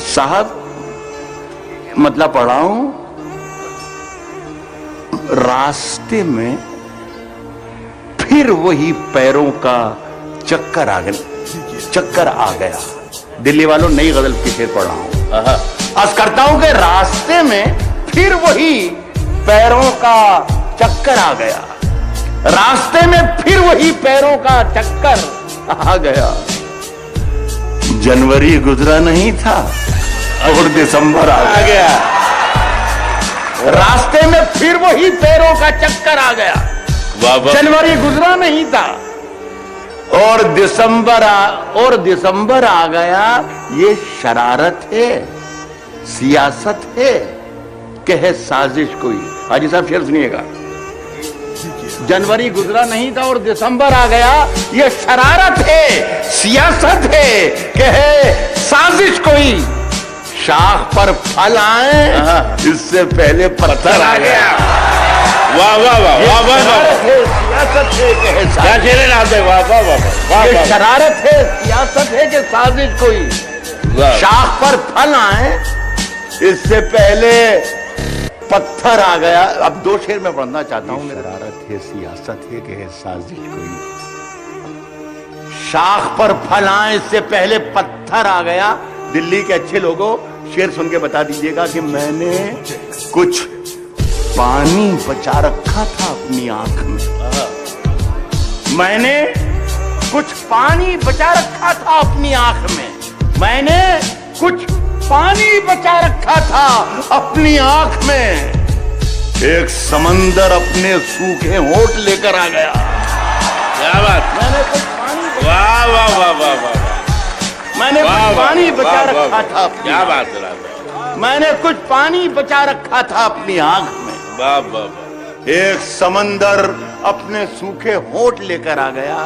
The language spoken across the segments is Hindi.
साहब मतलब पढ़ा हूं, रास्ते में फिर वही पैरों का चक्कर आ गया। दिल्ली वालों, नई गजल की शेर पढ़ रहा हूं। अर्ज करता हूं कि रास्ते में फिर वही पैरों का चक्कर आ गया। रास्ते में फिर वही पैरों का चक्कर आ गया। जनवरी गुजरा नहीं था और दिसंबर आ गया। रास्ते में फिर वही पैरों का चक्कर आ गया। जनवरी गुजरा नहीं था और दिसंबर आ गया। ये शरारत है, सियासत है कि है साजिश कोई? हाजी साहब शेर सुनिएगा। जनवरी गुजरा नहीं था और दिसंबर आ गया। ये शरारत है, सियासत है कि है साजिश कोई? शाख पर फल आए इससे पहले पत्थर आ गया। वाह वाह वाह वाह वाह सियासत है कि है क्या शेर है? वाह वाह वाह। ये शरारत है, सियासत है कि साजिश कोई? शाख पर फल आए इससे पहले पत्थर आ गया। अब दो शेर में पढ़ना चाहता हूं। शरारत है, सियासत है कि है साजिश कोई? शाख पर फल आए इससे पहले पत्थर आ गया। दिल्ली के अच्छे लोगों, शेर सुन के बता दीजिएगा कि मैंने कुछ पानी बचा रखा था अपनी आंख में। मैंने कुछ पानी बचा रखा था अपनी आंख में। मैंने कुछ पानी बचा रखा था अपनी आंख में। एक समंदर अपने सूखे होंठ लेकर आ गया। क्या बात! मैंने कुछ पानी वाह वाह वाह वाह वाह। मैंने कुछ पानी बचा रखा था। क्या बात है! मैंने कुछ पानी बचा रखा था अपनी आंख में। वाह वाह वाह। एक समंदर अपने सूखे होंठ लेकर आ गया।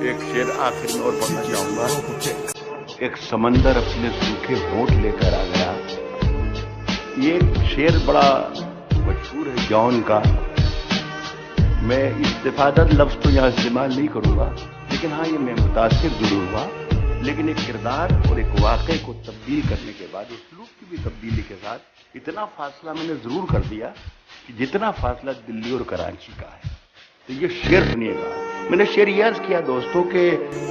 एक शेर आखिर में और पढ़ना चाहूंगा। एक समंदर अपने सूखे होंठ लेकर आ गया। ये शेर बड़ा मशहूर है जॉन का। मैं इस्तिफादत लफ्ज तो यहां इस्तेमाल नहीं करूंगा, लेकिन हाँ ये मैं मुतासिर जरूर हुआ। लेकिन एक किरदार और एक वाक़े को तब्दील करने के बाद, उसलूब की भी तब्दीली के साथ इतना फासला मैंने जरूर कर दिया कि जितना फासला दिल्ली और कराची का है। तो ये शेर सुनिएगा। मैंने शेर यह अर्ज किया दोस्तों कि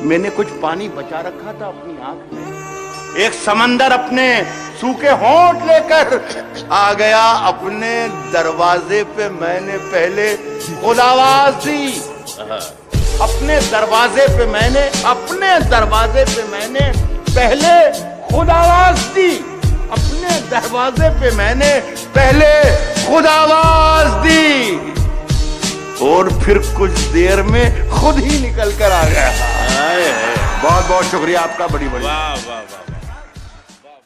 मैंने कुछ पानी बचा रखा था अपनी आंख में। एक समंदर अपने सूखे होंठ लेकर आ गया। अपने दरवाजे पे मैंने पहले खुदावाज दी। अपने दरवाजे पे मैंने पहले खुदावाज दी। अपने दरवाजे पे मैंने पहले खुदावाज दी और फिर कुछ देर में खुद ही निकल कर आ गया। बहुत बहुत शुक्रिया आपका। बड़ी बड़ी वाह वाह वाह।